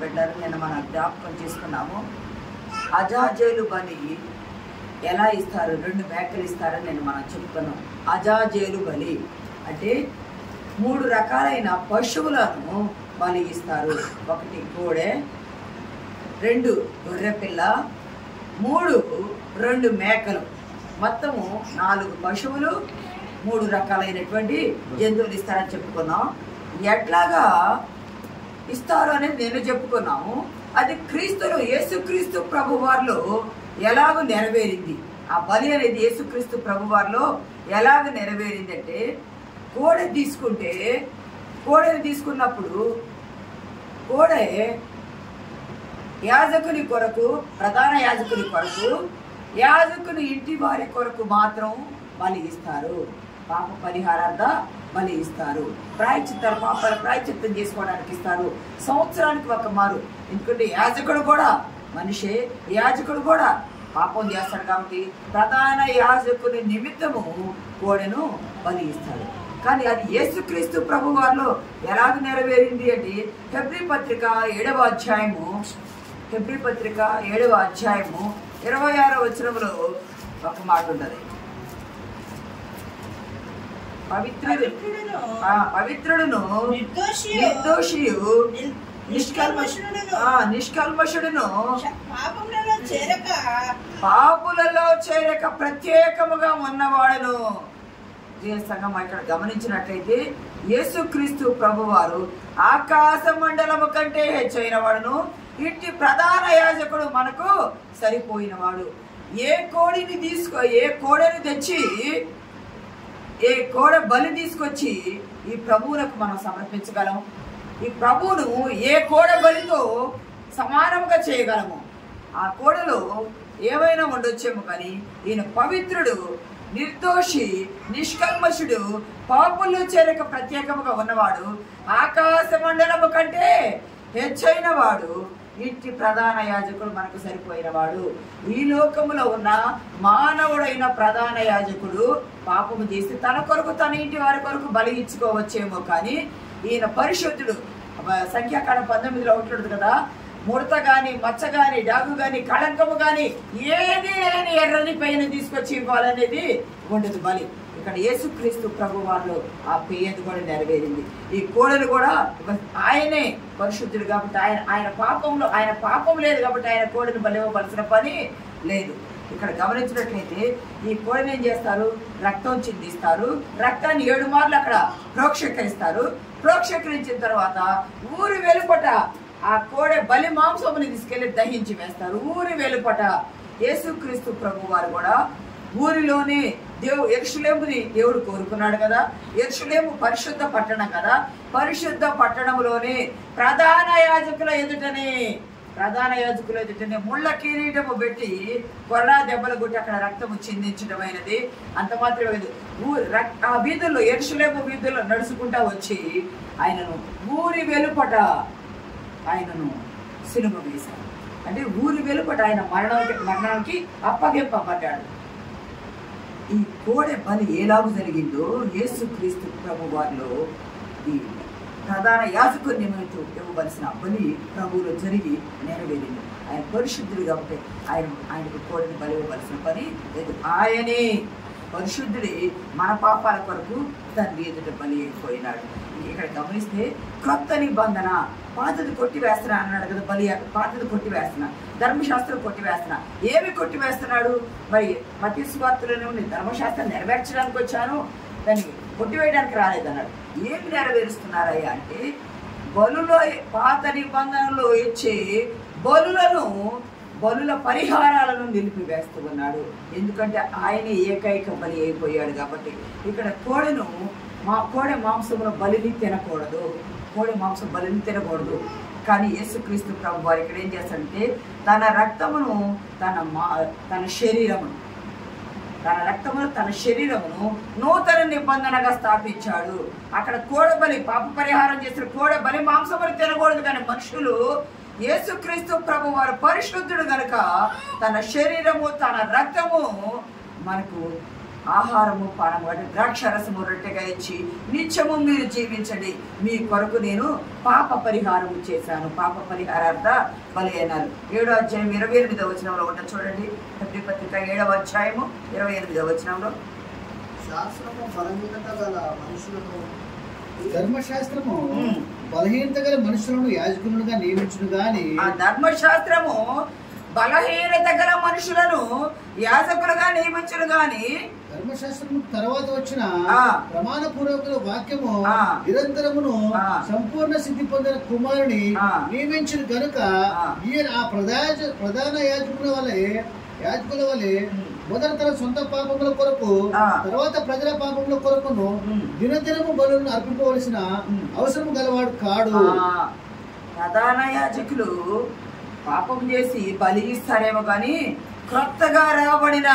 బిడ్డలు నేను మనం జ్ఞాపకం చేసుకున్నాము. అజాజేలు బలి ఎలా ఇస్తారు, 2 మేకలు ఇస్తారని మనం చెప్పుకున్నాం. అజాజేలు బలి అంటే 3 రకాలైన పశువులను బలి ఇస్తారు. 1 కోడె, 2 గొర్రెపిల్ల, 3 2 మేకలు, మొత్తము 4 పశువులు, 3 రకాలైనటువంటి జంతువులు ఇస్తారని చెప్పుకున్నాం. ఎట్లాగా ఇస్తారు అనేది నేను చెప్పుకున్నాము. అది క్రీస్తులో యేసుక్రీస్తు ప్రభు వారిలో ఎలాగ నెరవేరింది. ఆ బలి అనేది యేసుక్రీస్తు ప్రభు వారిలో ఎలాగ నెరవేరింది అంటే, కోడె తీసుకుంటే, కోడెని తీసుకున్నప్పుడు కోడె యాజకుని కొరకు, ప్రధాన యాజకుని కొరకు, యాజకుని ఇంటి వారి కొరకు మాత్రం బలి ఇస్తారు. పాప పరిహారార్థ బలి ఇస్తారు. ప్రాయశ్చిత్తాలు, పాపాల ప్రాయశ్చిత్తం చేసుకోవడానికి ఇస్తారు. సంవత్సరానికి 1 మారు. ఎందుకంటే యాజకుడు కూడా మనిషే, యాజకుడు కూడా పాపం చేస్తాడు కాబట్టి ప్రధాన యాజకుని నిమిత్తము కోడెను బలి ఇస్తాడు. కానీ అది యేసుక్రీస్తు ప్రభు వారిలో ఎలాగ నెరవేరింది అంటే, హెబ్రీ పత్రిక 7వ అధ్యాయము 26వ వచనంలో ఒక మాట ఉంటుంది. పవిత్రుడును నిర్దోషియు నిష్కల్మషుడును పాపులలో చేరక ప్రత్యేకముగా ఉన్నవాడును. సంఘం ఇక్కడ గమనించినట్లయితే యేసుక్రీస్తు ప్రభువారు ఆకాశ మండలము కంటే హెచ్చైన వాడును, ఇంటి ప్రధాన యాజకుడు మనకు సరిపోయినవాడు. ఏ కోడెను తెచ్చి, ఏ కోడె బలి తీసుకొచ్చి ఈ ప్రభువులకు మనం సమర్పించగలము. ఈ ప్రభువును ఏ కోడె బలితో సమానంగా చేయగలము. ఆ కోడెలో ఏమైనా ఉండొచ్చేమో కానీ ఈయన పవిత్రుడు, నిర్దోషి, నిష్కల్మషుడు, పాపుల్లో చేరక ప్రత్యేకముగా ఉన్నవాడు, ఆకాశ మండలము కంటే హెచ్చైన వాడు, ఇంటి ప్రధాన యాజకుడు మనకు సరిపోయినవాడు. ఈ లోకములో ఉన్న మానవుడైన ప్రధాన యాజకుడు పాపము చేసి తన కొరకు, తన ఇంటి వారి కొరకు బలి ఇచ్చుకోవచ్చేమో కానీ ఈయన పరిశుద్ధుడు. సంఖ్యాకాండం 19లో ఉంటుంది కదా, ముడత గాని, మచ్చ గాని, డాగు గాని, కళంకము గాని ఏది లేని ఎర్రని పైన తీసుకొచ్చి ఇవ్వాలనేది ఉండదు బలి. ఇక్కడ యేసుక్రీస్తు ప్రభు వారిలో ఆ పేయది కూడా నెరవేరింది. ఈ కోడలు కూడా ఆయనే పరిశుద్ధుడు కాబట్టి ఆయన పాపం లేదు కాబట్టి ఆయన కోడను బలి ఇవ్వవలసిన పని లేదు. ఇక్కడ గమనించినట్లయితే ఈ కోడని ఏం చేస్తారు, రక్తం చిందిస్తారు. రక్తాన్ని 7 మార్లు అక్కడ ప్రోక్షకరిస్తారు. ప్రోక్షకరించిన తర్వాత ఊరి వెలుపట ఆ కోడె బలి మాంసముని తీసుకెళ్లి దహించి వేస్తారు. ఊరి వెలుపట యేసుక్రీస్తు ప్రభు వారు కూడా ఊరిలోనే యెరూషలేముని దేవుడు కోరుకున్నాడు కదా. యెరూషలేము పరిశుద్ధ పట్టణం కదా. పరిశుద్ధ పట్టణంలోనే ప్రధాన యాజకుల ఎదుటనే ముళ్ళ కిరీటము పెట్టి కొరడా దెబ్బలు కొట్టి అక్కడ రక్తము చిందించడమైనది. అంత మాత్రమే ఆ వీధుల్లో, యెరూషలేము వీధుల్లో నడుచుకుంటా వచ్చి ఆయనను ఊరి వెలుపట ఆయనను సిలువ వేశారు. అంటే ఊరి వెలుపట ఆయన మరణానికి అప్పగింపబడ్డాడు. ఈ కోడె బలి ఎలాగూ జరిగిందో యేసుక్రీస్తు ప్రభు వారిలో ఈ ప్రధాన యాజకుని నిమిత్తం ఇవ్వవలసిన బలి ప్రభువులో జరిగి నెరవేరింది. ఆయన పరిశుద్ధుడు కాబట్టి ఆయనకు కోడెని బలి ఇవ్వవలసిన పని లేదు. ఆయనే పరిశుద్ధుడి మన పాపాల కొరకు తండ్రి ఎదుట బలి అయిపోయినాడు. ఇక్కడ గమనిస్తే క్రొత్త నిబంధన, పాతది కొట్టివేస్తున్నా అన్నాడు కదా. బలి పాతది కొట్టివేస్తున్నా, ధర్మశాస్త్రం కొట్టివేస్తున్నా. ఏమి కొట్టివేస్తున్నాడు? మరి మత్తయి సువార్తలోనే ఉంది, ధర్మశాస్త్రం నెరవేర్చడానికి వచ్చాను, దాన్ని కొట్టివేయడానికి రాలేదన్నాడు. ఏమి నెరవేరుస్తున్నారయ్యా అంటే, బలులో పాత నిబంధనలో ఇచ్చే బలుల పరిహారాలను నిలిపివేస్తూ ఉన్నాడు. ఎందుకంటే ఆయన ఏకైక బలి అయిపోయాడు కాబట్టి. ఇక్కడ కోడె మాంసమును బలిని తినకూడదు, కానీ యేసుక్రీస్తు ప్రభు వారు ఇక్కడ ఏం చేస్తాడంటే తన రక్తమును తన శరీరమును నూతన నిబంధనగా స్థాపించాడు. అక్కడ కోడబలి పాప పరిహారం చేసిన కోడబలి మాంసమును తినకూడదు. కానీ మనుషులు యేసుక్రీస్తు ప్రభు వారు పరిశుద్ధుడు గనుక తన శరీరము, తన రక్తము మనకు ఆహారము పానము అంటే ద్రాక్షరసము రొట్టెగా ఇచ్చి నిత్యము మీరు జీవించండి, మీ కొరకు నేను పాప పరిహారము చేశాను. పాప పరిహారార్థ బలి అయినారు. 7వ అధ్యాయం 28వ వచనంలో ఉంటుంది చూడండి. హెబ్రీ పత్రిక 7వ అధ్యాయము 28వ వచనంలో, ధర్మశాస్త్రము బలహీనత గల మనుషులను యాజకులుగా నియమించును గాని, ఆ ధర్మశాస్త్రము బలహీనత గల మనుషులను యాజకులుగా నియమించును గాని, ధర్మశాస్త్రము తర్వాత వచ్చిన ప్రమాణ పూర్వక వాక్యము నిరంతరమును సంపూర్ణ సిద్ధి పొందిన కుమారుని నియమించును గనుక ఈయన ఆ ప్రధాన యాజకుల వలె మొదట తన సొంత పాపముల కొరకు తర్వాత ప్రజల పాపముల కొరకును దినదినము బలులను అర్పింపవలసిన అవసరం గలవాడు కాడు. ప్రధాన యాజకులు పాపం చేసి బలి ఇస్తారేమో కానీ క్రొత్తగా రాబడిన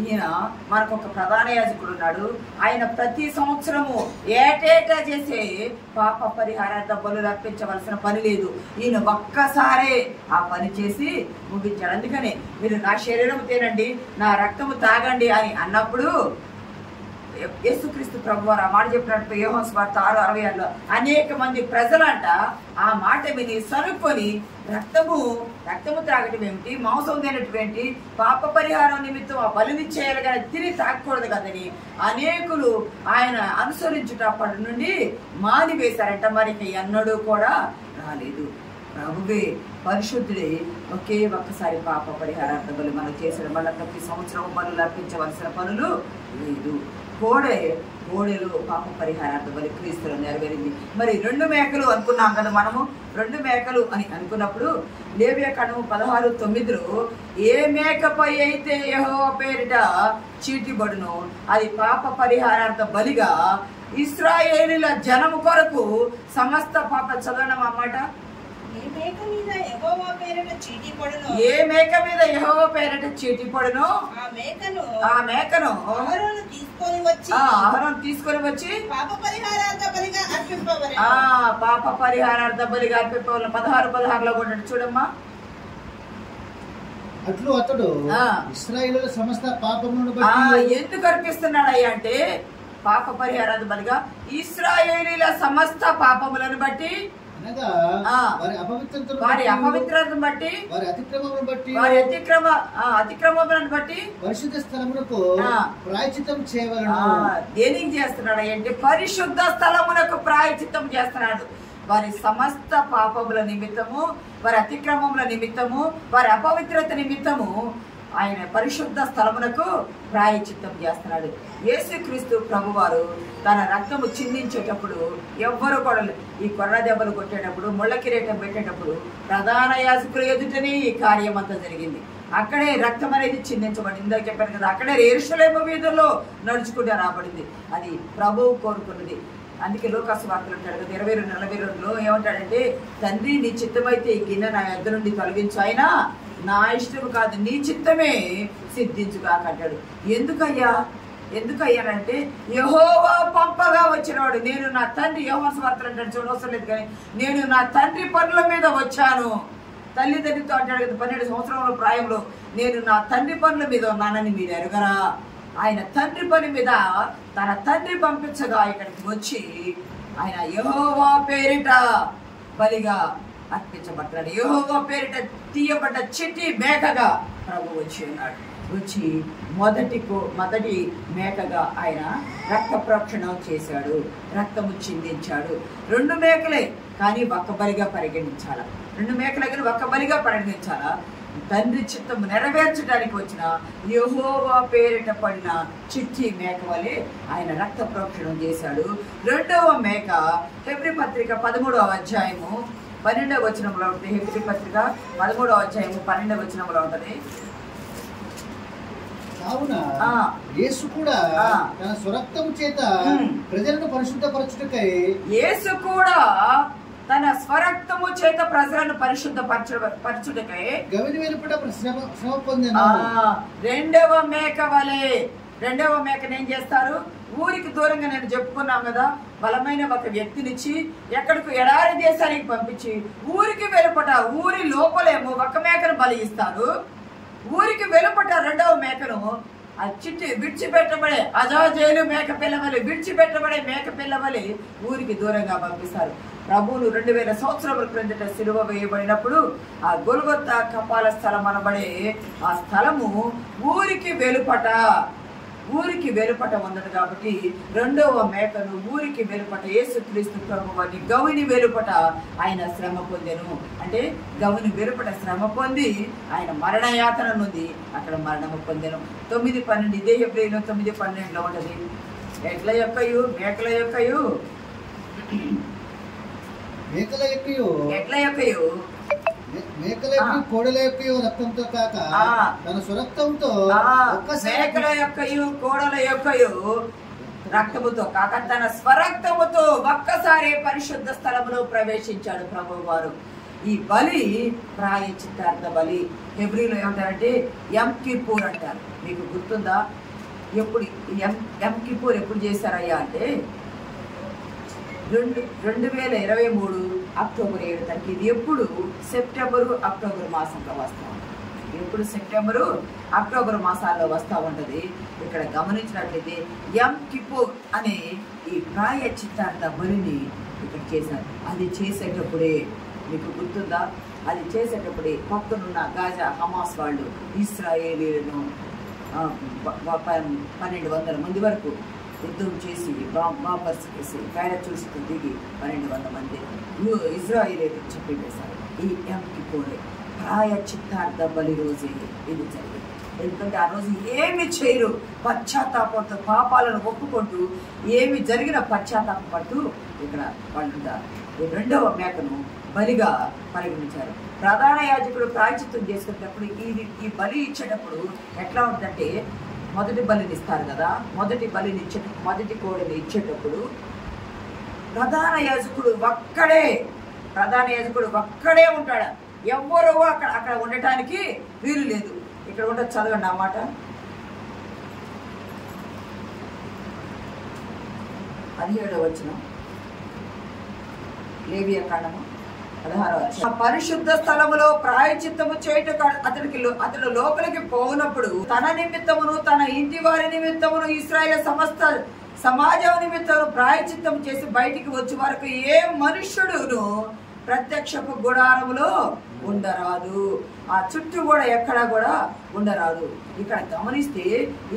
ఈయన మనకు ఒక ప్రధాన యాజకుడు ఉన్నాడు. ఆయన ప్రతి సంవత్సరము ఏటేటా చేసే పాప పరిహారార్థ బలులు అర్పించవలసిన పని లేదు. ఈయన ఒక్కసారే ఆ పని చేసి ముగించాడు. అందుకని మీరు నా శరీరం తినండి, నా రక్తము తాగండి అని అన్నప్పుడు యేసుక్రీస్తు ప్రభువారు ఆ మాట చెప్పినట్టు యోహాను సువార్త 6:66లో అనేక మంది ప్రజలంట ఆ మాట విని సనుక్కొని రక్తము త్రాగటం ఏమిటి, మాంసం తినటం ఏంటి, పాప పరిహారం నిమిత్తం ఆ బలిని చేయాలి కానీ తిని తాగకూడదు కదని అనేకులు ఆయన అనుసరించుటప్పటి నుండి మానివేశారంట. మరి ఎన్నడూ కూడా రాలేదు. ప్రభువే పరిశుద్ధుడే ఒకే ఒక్కసారి పాప పరిహారార్థ బలి మనం చేసిన మళ్ళీ ప్రతి సంవత్సరం బలులు అర్పించవలసిన పనులు లేదు. కోడెలు పాప పరిహారార్థ బలి క్రీస్తులో నెరవేరింది. మరి 2 మేకలు అనుకున్నాం కదా మనము. 2 మేకలు అని అనుకున్నప్పుడు లేవియాకాండము 16:9లో ఏ మేకపై అయితే యెహోవా పేరిట చీటిబడును అది పాప పరిహారార్థ బలిగా ఇశ్రాయేలీల జనము కొరకు సమస్త పాప చదవడం అన్నమాట. ఏ మేక మీద యెహోవా పేరిట చీటి పడును ఆ మేకను అహరోను తీసుకొని వచ్చి పాప పరిహారార్థ బలిగా అర్పింపవలెను. 16:16లో కూడా చూడమ్మా. అట్లు అతడు ఇశ్రాయేలీయుల సమస్త పాపములను బట్టి ఎందుకు అర్పిస్తున్నాడయ్యా అంటే పాప పరిహారార్థ బలిగా ఇశ్రాయేలీయుల సమస్త పాపములను బట్టి, వారి అపవిత్రతను బట్టి, వారి అతిక్రమములను బట్టి పరిశుద్ధ స్థలమునకు ప్రాయశ్చిత్తం చేయవలెను. దేనికి చేస్తున్నాడు అంటే పరిశుద్ధ స్థలమునకు ప్రాయశ్చిత్తం చేస్తున్నాడు. వారి సమస్త పాపముల నిమిత్తము, వారి అతిక్రమముల నిమిత్తము, వారి అపవిత్రత నిమిత్తము ఆయన పరిశుద్ధ స్థలమునకు ప్రాయశ్చిత్తం చేస్తున్నాడు. యేసుక్రీస్తు ప్రభువారు తన రక్తము చిందించేటప్పుడు ఎవ్వరు కూడా ఈ కొర్ర దెబ్బలు కొట్టేటప్పుడు, ముళ్ళ కిరీటం పెట్టేటప్పుడు ప్రధాన యాజకుల ఎదుటనే ఈ కార్యం అంతా జరిగింది. అక్కడే రక్తం అనేది చిందించబడింది. ఇందాక చెప్పాను కదా, అక్కడే యెరూషలేము వీధుల్లో నడుచుకుంటూ రాబడింది. అది ప్రభువు కోరుకున్నది. అందుకే లోకాసు వార్తలు అంటాడు కదా 22:42లో ఏమంటాడంటే, తండ్రి నీ చిత్తమైతే ఈ గిన్నె నా యొద్ద నుండి తొలగించు, అయినా నా ఇష్టము కాదు నీ చిత్తమే సిద్ధించుగాక అంటాడు. ఎందుకయ్యానంటే యెహోవా పంపగా వచ్చినవాడు. నేను నా తండ్రి, యోహాను వార్తలు అంటాడు చూడవసరం లేదు కానీ, నేను నా తండ్రి పనుల మీద వచ్చాను. తల్లిదండ్రితో అంటాడు కదా 12 సంవత్సరాల ప్రాయంలో, నేను నా తండ్రి పనుల మీద ఉన్నానని మీరు ఎరగరా. ఆయన తండ్రి పని మీద తన తండ్రి పంపించగా ఇక్కడికి వచ్చి ఆయన యెహోవా పేరిట బలిగా అర్పించబడ్డాడు. యెహోవా పేరిట తీయబడ్డ చిట్టి మేకగా ప్రభు వచ్చి ఉన్నాడు. వచ్చి మొదటి మేకగా ఆయన రక్త ప్రోక్షణం చేశాడు, రక్తము చిందించాడు. 2 మేకలే కానీ ఒక్క బలిగా పరిగణించాలా. 2 మేకలే కానీ ఒక్క బలిగా పరిగణించాలా. తండ్రి చిత్తము నెరవేర్చడానికి వచ్చిన యెహోవా పేరిట పడిన చిట్టి మేక వలె ఆయన రక్త ప్రోక్షణం చేశాడు. 2వ మేక హెబ్రీ పత్రిక 13వ అధ్యాయము 12వ వచనంలో ఉంటుంది. హెబ్రీ పత్రిక 13వ అధ్యాయము 12వ వచనంలో ఉంటుంది. కావున యేసు కూడా తన స్వరక్తము చేత ప్రజలను పరిశుద్ధపరచుటకై పరిశుద్ధపరచుటకై గవిని వెలుపట శ్రమ పొందెను. 2వ మేక వలె. 2వ మేకను ఏం చేస్తారు? ఊరికి దూరంగా నేను చెప్పుకున్నాం కదా, బలమైన ఒక వ్యక్తినిచ్చి ఎక్కడికి ఎడారి దేశానికి పంపించి ఊరికి వెలుపట, ఊరి లోపలేమో ఒక మేకను బలి ఇస్తారు, ఊరికి వెలుపట 2వ మేకను ఆ చిట్టి విడిచిపెట్టబడే అజాజేలు మేక పిల్లవలి విడిచిపెట్టబడే మేక పిల్లవలి ఊరికి దూరంగా పంపిస్తారు. ప్రభువులు 2000 సంవత్సరాల క్రిందట సిలువ వేయబడినప్పుడు ఆ గొల్గొతా కపాల స్థలం అనబడే ఆ స్థలము ఊరికి వెలుపట ఉన్నది. కాబట్టి రెండవ మేకను ఊరికి వెలుపట యేసుక్రీస్తు ప్రభువాని గవిని వెలుపట ఆయన శ్రమ పొందెను. అంటే గవిని వెలుపట శ్రమ పొంది ఆయన మరణయాతన నుండి అక్కడ మరణము పొందెను. 9:12 ఇదే హెబ్రీయులో 9:12 ఉంటది. మేకల యొక్కయు కోడల యొక్కయు రక్తంతో కాక తన స్వరక్తంతో మేకల యొక్కయు కోడల యొక్కయు రక్తముతో కాక తన స్వరక్తముతో ఒక్కసారి పరిశుద్ధ స్థలములో ప్రవేశించాడు ప్రభువు వారు. ఈ బలి ప్రాయశ్చిత్తార్థ బలి. హెబ్రీలో ఏమంటారంటే యం కిప్పూర్ అంటారు. మీకు గుర్తుందా? ఎప్పుడు యం కిప్పూర్ ఎప్పుడు చేశారయ్యా అంటే 2023 అక్టోబర్ 7 తారీఖు. ఇది ఎప్పుడు? సెప్టెంబరు అక్టోబర్ మాసంలో వస్తూ ఉంటుంది. ఎప్పుడు? సెప్టెంబరు అక్టోబర్ మాసాల్లో వస్తూ ఉంటుంది. ఇక్కడ గమనించినట్లయితే యం కిప్పూర్ అనే ఈ ప్రాయశ్చిత్తార్థ బలిని ఇక్కడ చేశారు. అది చేసేటప్పుడే మీకు గుర్తుందా? అది చేసేటప్పుడే పక్కనున్న గాజా హమాస్ వాళ్ళు ఇశ్రాయేలీలను 1200 మంది వరకు యుద్ధం చేసి బాంబర్స్ చేసి ప్యారాచూట్స్తో దిగి 1200 మంది ఇజ్రాయేలీలకు చెప్పేశారు. ఈ యం కిప్పూర్ ప్రాయశ్చిత్తార్థ బలి రోజే ఇది జరిగింది. ఎందుకంటే ఆ రోజు ఏమి చేయరు, పశ్చాత్తాపంతో పాపాలను ఒప్పుకుంటూ ఏమి జరిగిన పశ్చాత్తాపడుతూ ఇక్కడ వాళ్ళు రెండవ మేకను బలిగా పరిగణించారు. ప్రధాన యాజకుడు ప్రాయశ్చిత్తం చేసుకునేటప్పుడు ఈ బలి ఇచ్చేటప్పుడు ఎట్లా ఉంటుందంటే మొదటి బలిని ఇస్తారు కదా, మొదటి కోడిని ఇచ్చేటప్పుడు ప్రధాన యాజకుడు ఒక్కడే ఉంటాడు. ఎవ్వరూ అక్కడ ఉండటానికి వీలు లేదు. ఇక్కడ ఉండదు. చదవండి ఆ మాట. 17వ వచనం లేవియా కాండము 16వ వచనం. పరిశుద్ధ స్థలములో ప్రాయశ్చిత్తము చేయుటకు అతడు లోపలికి పోనప్పుడు తన నిమిత్తమును తన ఇంటి వారి నిమిత్తమును ఇశ్రాయేలు సమస్త సమాజం నిమిత్తము ప్రాయశ్చిత్తం చేసి బయటికి వచ్చే వరకు ఏ మనుష్యుడును ప్రత్యక్షపు గుడారములో ఉండరాదు. ఆ చుట్టూ కూడా ఎక్కడా కూడా ఉండరాదు. ఇక్కడ గమనిస్తే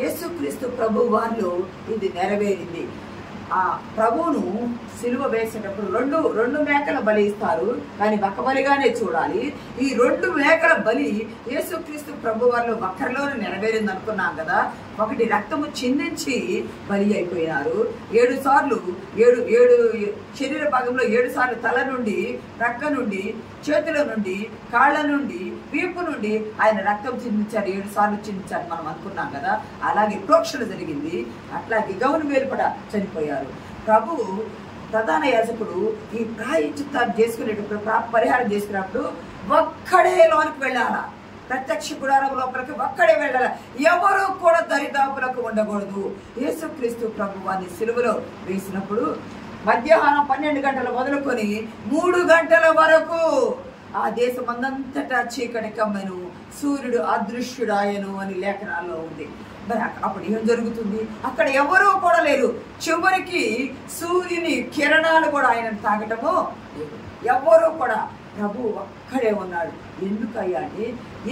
యేసుక్రీస్తు ప్రభు వారిలో ఇది నెరవేరింది. ఆ ప్రభువును సిలువ వేసేటప్పుడు రెండు మేకల బలి ఇస్తారు, కానీ ఒక్క బలిగానే చూడాలి. ఈ 2 మేకల బలి యేసుక్రీస్తు ప్రభు వారిలో ఒక్కరిలోనే నెరవేరింది అనుకున్నాం కదా. ఒకటి రక్తము చిందించి బలి అయిపోయినారు. 7 సార్లు 7 శరీర భాగంలో 7 సార్లు తల నుండి, ప్రక్క నుండి, చేతుల నుండి, కాళ్ళ నుండి, వీపు నుండి ఆయన రక్తం చిందించారు. 7 సార్లు చిందించారు మనం అనుకున్నాం కదా. అలాగే ప్రోక్షణ జరిగింది. అట్లాగే గౌను వేలుపట చనిపోయారు. ప్రభువు ప్రధాన యాజకుడు ఈ ప్రాయశ్చిత్తాన్ని చేసుకునేటప్పుడు పరిహారం చేసుకున్నప్పుడు ఒక్కడే లోనికి వెళ్ళాలా. ప్రత్యక్ష గుడారం లోపలికి ఒక్కడే వెళ్ళాలి. ఎవరు కూడా దరిదాపులకు ఉండకూడదు. యేసుక్రీస్తు ప్రభు వారిని సిలువలో వేసినప్పుడు మధ్యాహ్నం 12 గంటలు మొదలుకొని 3 గంటల వరకు ఆ దేశమందంతటా చీకటి కమ్మెను, సూర్యుడు అదృశ్యుడాయను అని లేఖనాల్లో ఉంది. మరి అప్పుడు ఏం జరుగుతుంది? అక్కడ ఎవరూ కూడా లేరు. చివరికి సూర్యుని కిరణాలు కూడా ఆయన తాగటము లేదు. ఎవరూ కూడా ప్రభు ఒక్కడే ఉన్నాడు. ఎందుకయ్యా అంటే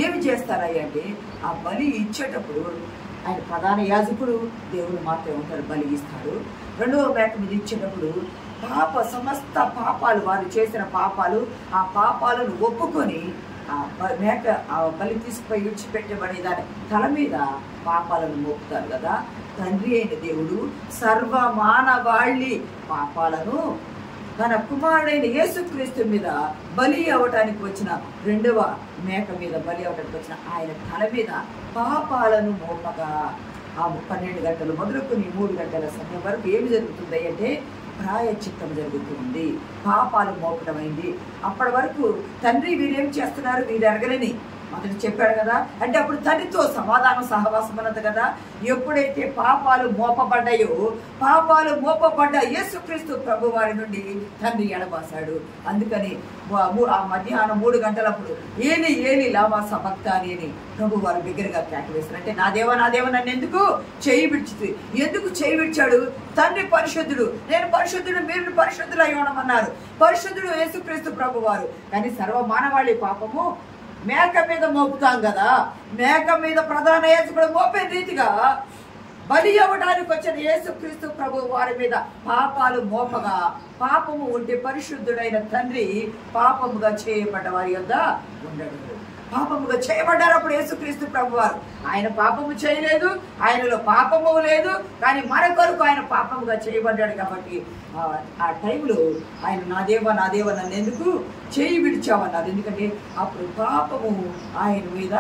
ఏమి చేస్తారయ్యా అంటే ఆ బలి ఇచ్చేటప్పుడు ఆయన ప్రధాన యాజకుడు దేవుడు మాత్రమే ఉంటాడు, బలి ఇస్తాడు. రెండవ మేక మీద ఇచ్చేటప్పుడు సమస్త పాపాలు వారు చేసిన పాపాలు, ఆ పాపాలను ఒప్పుకొని ఆ మేక ఆ బలి తీసుకుపోయి విడిచిపెట్టబడే దాని తల మీద పాపాలను మోపుతారు కదా. తండ్రి అయిన దేవుడు సర్వమానవాళి పాపాలను తన కుమారుడైన యేసుక్రీస్తు మీద బలి అవ్వటానికి వచ్చిన రెండవ మేక మీద బలి అవ్వటానికి వచ్చిన ఆయన తల మీద పాపాలను మోపగా ఆ 12 గంటలు మొదలుకొని 3 గంటల సమయం వరకు ఏమి జరుగుతుంది అంటే ప్రాయశ్చిత్తం జరుగుతుంది, పాపాలు మోపటమైంది. అప్పటి వరకు తండ్రి వీరేం చేస్తున్నారు వీరు ఎరగలని మొదటి చెప్పాడు కదా. అంటే అప్పుడు తండ్రితో సమాధానం సహవాసం అన్నది కదా. ఎప్పుడైతే పాపాలు మోపబడ్డాయో, పాపాలు మోపబడ్డ యేసుక్రీస్తు ప్రభు వారి నుండి తండ్రి ఎడబాసాడు. అందుకని ఆ మధ్యాహ్నం 3 గంటలప్పుడు ఏలి ఏలి లామా సబక్తాని అని ప్రభు వారు బిగ్గరగా కేకవేశారు. అంటే నా దేవ నన్ను ఎందుకు చేయి విడిచింది? ఎందుకు చేయి విడిచాడు? తండ్రి పరిశుద్ధుడు, నేను పరిశుద్ధుడు, మీరు పరిశుద్ధులు అయి ఉండమన్నారు. పరిశుద్ధుడు యేసుక్రీస్తు ప్రభు వారు. కానీ సర్వమానవాళి పాపము మేక మీద మోపుతాం కదా. మేక మీద ప్రధాన యాజకుడు మోపే రీతిగా బలి అవ్వడానికి వచ్చిన యేసుక్రీస్తు ప్రభు వారి మీద పాపాలు మోపగా, పాపము ఉంటే పరిశుద్ధుడైన తండ్రి పాపముగా చేయబడ్డ వారి యొద్ద ఉండడు. పాపముగా చేయబడ్డారు అప్పుడు యేసుక్రీస్తు ప్రభు వారు. ఆయన పాపము చేయలేదు, ఆయనలో పాపము లేదు. కానీ మన కొరకు ఆయన పాపముగా చేయబడ్డాడు. కాబట్టి ఆ టైంలో ఆయన నా దేవ నన్ను ఎందుకు చేయి విడిచామన్నారు. ఎందుకంటే అప్పుడు పాపము ఆయన మీద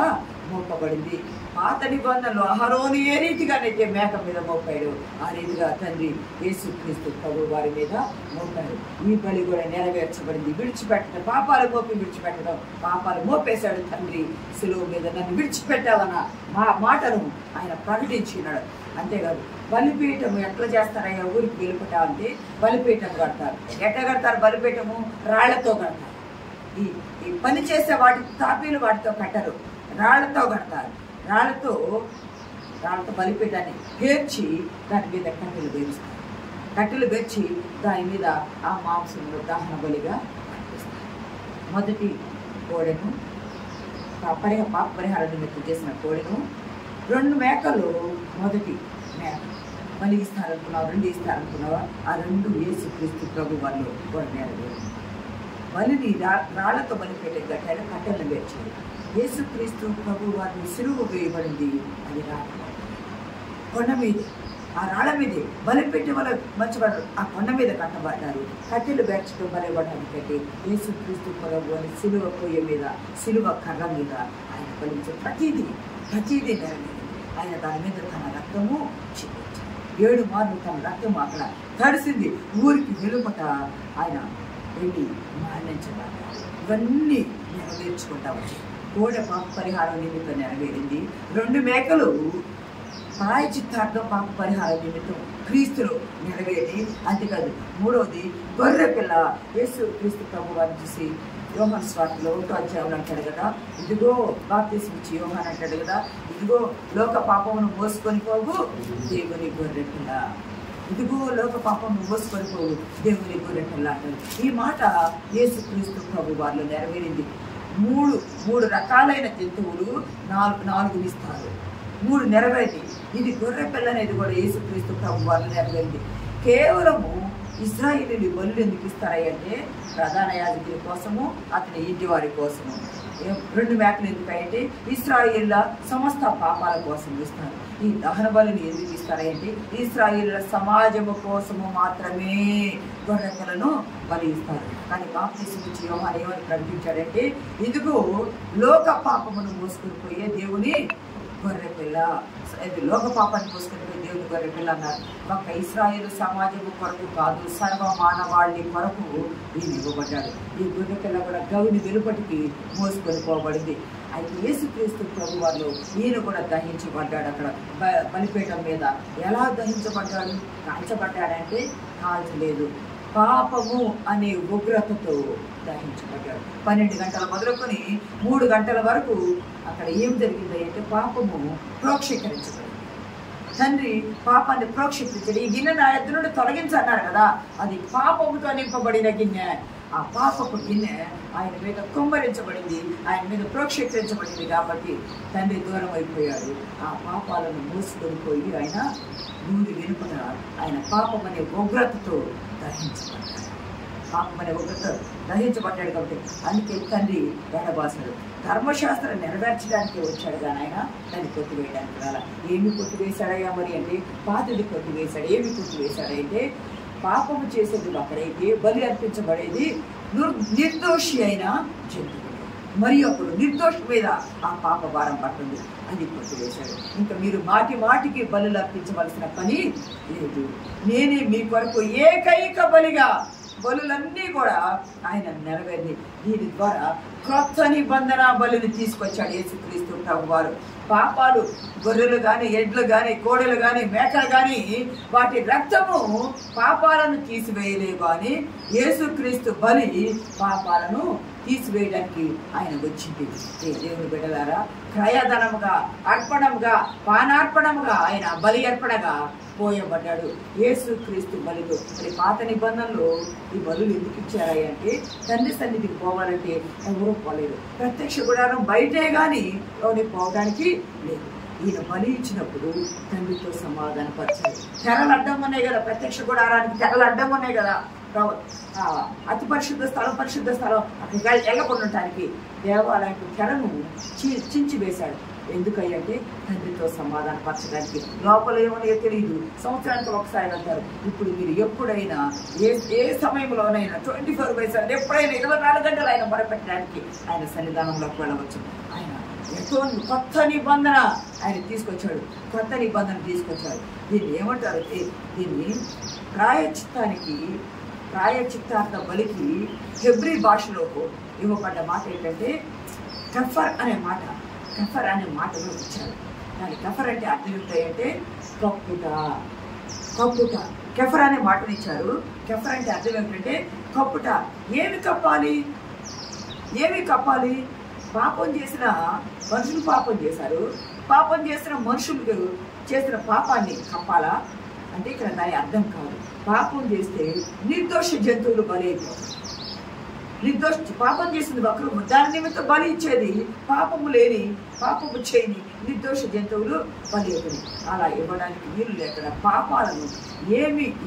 మోపబడింది. పాత నిబంధనలు అహరోను ఏ రీతిగానైతే మేక మీద మోపాడు, ఆ రీతిగా తండ్రి యేసుక్రీస్తు ప్రభు వారి మీద మోపాడు. ఈ బలి కూడా నెరవేర్చబడింది. విడిచిపెట్టడం, పాపాలు మోపి విడిచిపెట్టడం. పాపాలు మోపేశాడు తండ్రి శిలువ మీద. నన్ను విడిచిపెట్టావన్న మాటను ఆయన ప్రకటించినాడు. అంతేకాదు, బలిపీఠము ఎట్లా చేస్తారయ్యా ఊరికి వెలుపుట అంటే బలిపీఠం కడతారు. ఎట్లా కడతారు? బలిపీఠము రాళ్లతో కడతారు. ఈ పని చేసే వాటి తాపీలు వాటితో కట్టరు, రాళ్లతో కడతారు. రాళ్లతో బలిపీఠాన్ని పేర్చి దాని మీద కట్టెలు పేరుస్తారు. కట్టెలు పేర్చి దాని మీద ఆ మాంసంలో దహన బలిగా అర్పిస్తారు. మొదటి కోడెను, పాప పరిహార నిమిత్తం చేసిన కోడెను, 2 మేకలు. మొదటి మేక బలి ఇస్తారనుకున్నావా, 2 ఇస్తారనుకున్నావా? ఆ 2 యేసుక్రీస్తు ప్రభు వాళ్ళు కూడా నెరవేరు. బలిని రాళ్లతో బలిపేట కట్టాడు, కట్టెలను పేర్చాడు. యేసుక్రీస్తు ప్రభు వారిని సిలువ వేయబడింది. అది రాళ్ళ కొండ మీద, ఆ రాళ్ళ మీదే బలిపెట్టి వాళ్ళ మంచివాడు ఆ కొండ మీద కట్టబడ్డారు. కట్టెలు పేర్చడం బలివ్వడానికి కట్టి యేసుక్రీస్తు ప్రభు అని సిలువ పొయ్య మీద, సిలువ కర్ర మీద ఆయన బలించే ప్రతిదీ నెరవేరింది. ఆయన దాని మీద తన రక్తము చిందించాడు. 7 మార్లు తన రక్తము అక్కడ తడిసింది. ఊరికి వెలుపట ఆయన వెళ్ళి మరణించబడ్డారు. ఇవన్నీ నెరవేర్చుకుంటా వచ్చాయి. కోడె పాప పరిహారం నిమిత్తం నెరవేరింది. 2 మేకలు ప్రాయచిత్తార్థం పాప పరిహారం నిమిత్తం క్రీస్తులో నెరవేరి. అంతేకాదు, 3వది గొర్రె పిల్ల. యేసు క్రీస్తు ప్రభు వారిని చూసి యోహాను స్వార్థలో 1వ అధ్యాయంలో అంటాడు కదా, ఇదిగో బాప్తిసం ఇచ్చి యోహాను అంటాడు కదా, ఇదిగో లోక పాపమును మోసుకొని పోవు దేవుని గొర్రె పిల్ల. ఇదిగో లోక పాపమును మోసుకొని పోవు దేవుని గొర్రె పిల్ల అంటాడు. ఈ మాట యేసు క్రీస్తు ప్రభు వారిలో నెరవేరింది. 3 రకాలైన జంతువులు 4 ఇస్తారు. 3 నెరవేరింది. ఇది గొర్రె పిల్ల అనేది కూడా యేసుక్రీస్తు ప్రభు వారిలో నెరవేరింది. కేవలము ఇశ్రాయేలీయులు బలులు ఎందుకు ఇస్తారంటే ప్రధాన యాజకుల కోసము, అతని ఇంటి వారి కోసము. 2 మేకలు ఎందుకంటే ఇశ్రాయేళ్ల సమస్త పాపాల కోసం ఇస్తారు. ఈ దహన బలిని ఎందుకు ఇస్తారంటే ఇశ్రాయేళ్ల సమాజము కోసము మాత్రమే గొర్రె పిల్లను బలి ఇస్తారు. కానీ బాప్తిసం ఇచ్చి యోహాను ఏమని ప్రకటించాడంటే, ఇదిగో లోక పాపమును మోసుకుని పోయే దేవుని గొర్రె పిల్ల. లోక పాపాన్ని మోసుకుని పోయే దేవుని గొర్రె పిల్ల అన్నారు. ఒక్క ఇశ్రాయేలు సమాజము కొరకు కాదు, సర్వ మానవాళి కొరకు ఈయన ఇవ్వబడ్డాడు. ఈ గొర్రె పిల్ల కూడా గవిని వెలుపటికి మోసుకొని పోబడింది. అయితే యేసుక్రీస్తు ప్రభు వారు ఈయన కూడా దహించబడ్డాడు. అక్కడ బలిపీఠం మీద ఎలా దహించబడ్డాడు? కాల్చబడ్డాడంటే కాల్చలేదు, పాపము అనే ఉగ్రతతో దహించబడ్డాడు. 12 గంటల మొదలుకొని 3 గంటల వరకు అక్కడ ఏం జరిగింది అంటే పాపము ప్రోక్షీకరించబడింది. తండ్రి పాపాన్ని ప్రోక్షీకరించాడు. ఈ గిన్నె నా ఎద్దు నుండి తొలగించన్నారు కదా, అది పాపముతో నింపబడిన గిన్నె. ఆ పాపపు గిన్నె ఆయన మీద కుమ్మరించబడింది, ఆయన మీద ప్రోక్షీకరించబడింది. కాబట్టి తండ్రి దూరం అయిపోయాడు. ఆ పాపాలను మూసుకొని పోయి ఆయన నూరి వెనుకన ఆయన పాపం అనే ఉగ్రతతో దహించబడ్డాడు. పాపం అనే ఉగ్రత దహించబడ్డాడు. కాబట్టి అందుకే తండ్రి ఎడబాసాడు. ధర్మశాస్త్రం నెరవేర్చడానికి వచ్చాడు కానీ ఆయన దాన్ని కొట్టివేయడానికి రాలా. ఏమి కొట్టివేశాడయ్యా మరి అంటే పాతది కొట్టివేశాడు. ఏమి కొట్టివేశాడంటే పాపము చేసేది ఒకడైతే బలి అర్పించబడేది నిర్దోషి అయిన జంతువు. మరియు అప్పుడు నిర్దోషి మీద ఆ పాప భారం పడుతుంది, అది కొట్టివేశాడు. ఇంకా మీరు మాటికి బలులు అర్పించవలసిన పని లేదు. నేనే మీ కొరకు ఏకైక బలిగా బలులన్నీ కూడా ఆయన నెరవేరి దీని ద్వారా కొత్త నిబంధన బలిని తీసుకొచ్చాడు యేసుక్రీస్తు ప్రభువారు. పాపాలు గొర్రెలు గాని, ఎడ్లు గాని, కోడెలు గాని, మేకలు గాని వాటి రక్తము పాపాలను తీసివేయలేవు అని యేసుక్రీస్తు బలి పాపాలను తీసివేయడానికి ఆయన వచ్చింది. దేవుని బిడ్డలారా, క్రయధనముగా, అర్పణముగా, పానార్పణముగా ఆయన బలి అర్పణగా పోయబడ్డాడు యేసుక్రీస్తు బలిలో. మరి పాత నిబంధనలో ఈ బలులు ఎందుకు ఇచ్చారా అంటే తండ్రి సన్నిధికి పోవాలంటే ఎవరూ పోలేదు. ప్రత్యక్ష గుడారం బయటే గాని లోనికి పోవడానికి లేదు. ఈయన బలి ఇచ్చినప్పుడు తండ్రితో సమాధానపరచాలి. తెరలు అడ్డం ఉన్నాయి కదా, ప్రత్యక్ష గుడారానికి తెరలు అడ్డం ఉన్నాయి కదా. అతి పరిశుద్ధ స్థలం, పరిశుద్ధ స్థలం అక్కడికి వెళ్ళకుండా ఉండటానికి దేవాలయానికి తెరను చించి వేశాడు. ఎందుకంటే తండ్రితో సమాధానపరచడానికి. లోపల ఏమన్నా తెలియదు, సంవత్సరానికి ఒకసారి వెళ్తారు. ఇప్పుడు మీరు ఎప్పుడైనా ఏ సమయంలోనైనా 24/7 ఎప్పుడైనా 24 గంటలు ఆయన మొరపెట్టడానికి ఆయన సన్నిధానంలోకి వెళ్ళవచ్చు. ఆయన ఎంతో కొత్త నిబంధన ఆయన తీసుకొచ్చాడు. కొత్త నిబంధన తీసుకొచ్చాడు. దీన్ని ఏమంటారు? దీన్ని ప్రాయచిత్తార్థ బలికి హెబ్రీ భాషలో ఇవ్వబడ్డ మాట ఏంటంటే కఫర్ అనే మాట. కఫర్ అనే మాటను ఇచ్చారు. దాని కఫర్ అంటే అర్థం ఏంటంటే కప్పుట. కెఫర్ అనే మాటను ఇచ్చారు. కెఫర్ అంటే అర్థం ఏంటంటే కప్పుట. ఏమి కప్పాలి? పాపం చేసిన మనుషులు పాపం చేశారు. పాపం చేసిన మనుషులు చేసిన పాపాన్ని కప్పాలా అంటే ఇక్కడ దాని అర్థం కాదు. పాపం చేస్తే నిర్దోష జంతువులు బలి అయిపోతారు. పాపం చేసింది ఒకరు, దాని నిమిత్తం బలి ఇచ్చేది పాపము చేయని నిర్దోష జంతువులు బలి అవుతుంది. అలా ఇవ్వడానికి వీలు లేకుండా పాపాలను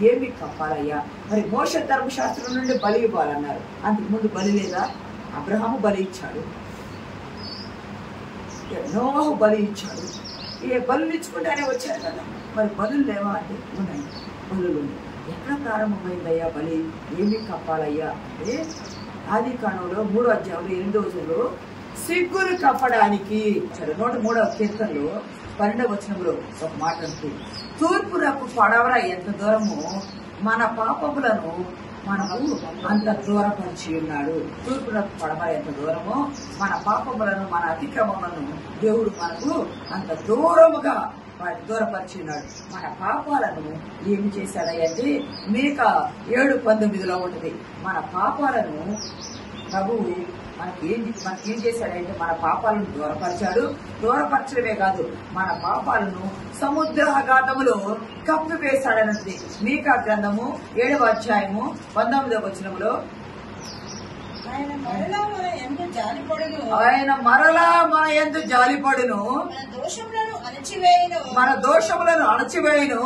ఏమి కప్పాలయ్యా? మరి మోషే ధర్మశాస్త్రం నుండి బలి ఇవ్వాలన్నారు. అంతకుముందు బలి లేదా? అబ్రహాము బలి ఇచ్చాడు, నోహు బలి ఇచ్చాడు. బలులు ఇచ్చుకుంటూనే వచ్చారు కదా. మరి బలులు లేవా అంటే ఉన్నాయి. బలులు ఉన్నాయి. ఎక్కడ ప్రారంభమైందయ్యా బలి? ఏమి కప్పాలయ్యా అంటే ఆదికాండంలో 3వ అధ్యాయంలో 8వ వచనంలో సిగ్గును కప్పడానికి 103వ కీర్తనలో 12వ వచనంలో ఒక మాట ఉంటుంది. తూర్పునకు పడవర ఎంత దూరమో మన పాపములను మనకు అంత దూరపరిచి ఉన్నాడు. తూర్పునకు పడవర ఎంత దూరమో మన పాపములను, మన అతిక్రమములను దేవుడు మనకు అంత దూరముగా వాటి దూరపరిచి ఉన్నాడు. మన పాపాలను ఏమి చేశాడంటే మీకా 7:19 ఉంటుంది. మన పాపాలను ప్రభువు మనకేం చేశాడంటే మన పాపాలను దూరపరిచాడు. దూరపరచడమే కాదు, మన పాపాలను సముద్రాఘాతములో కప్పివేశాడన్నది మీకా గ్రంథము 7వ అధ్యాయము 19వ వచనములో ఆయన మరలా మన యందు జాలిపడును, మన దోషములను అణచివేయును,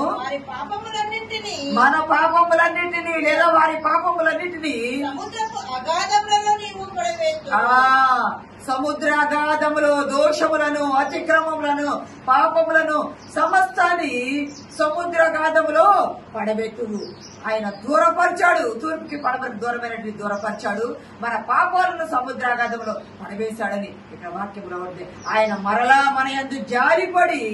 మన పాపములన్నింటినీ లేదా వారి పాపములన్నింటినీ సముద్రాగాధములో దోషములను, అతిక్రమములను, పాపములను సమస్తాన్ని సముద్రాగాధములో పడబెట్టువు. ఆయన దూరపరిచాడు. తూర్పుకి పడమరకు దూరమైనటువంటి దూరపరిచాడు. మన పాపాలను సముద్రాగాధంలో పడవేశాడని ఇక్కడ వాక్యంలో ఉంది. ఆయన మరలా మన యందు జారిపడి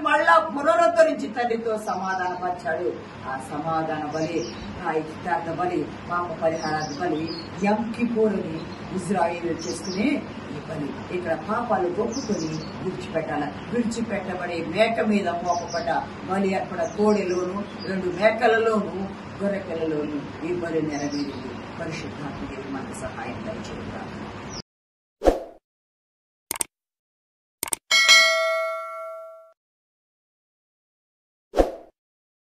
మళ్ళా పునరుద్ధరించి తండ్రితో సమాధానపరిచాడు. ఆ సమాధాన బలి, ప్రాయచిత్తార్థ బలి, పాప పరిహారార్థ బలి, యం కిప్పూరుని ఇజ్రాయేలు చేసుకునే ఈ బలి. ఇక్కడ పాపాలు ఒప్పుకొని విడిచిపెట్టబడే మేక మీద మోపబడ్డ బలి అర్పణ కోడెలోను 2 మేకలలోను గొర్రె పిల్లలోను ఈ బలి నెరవేరింది. పరిశుద్ధాత్మ మనకు సహాయం దయచేయగా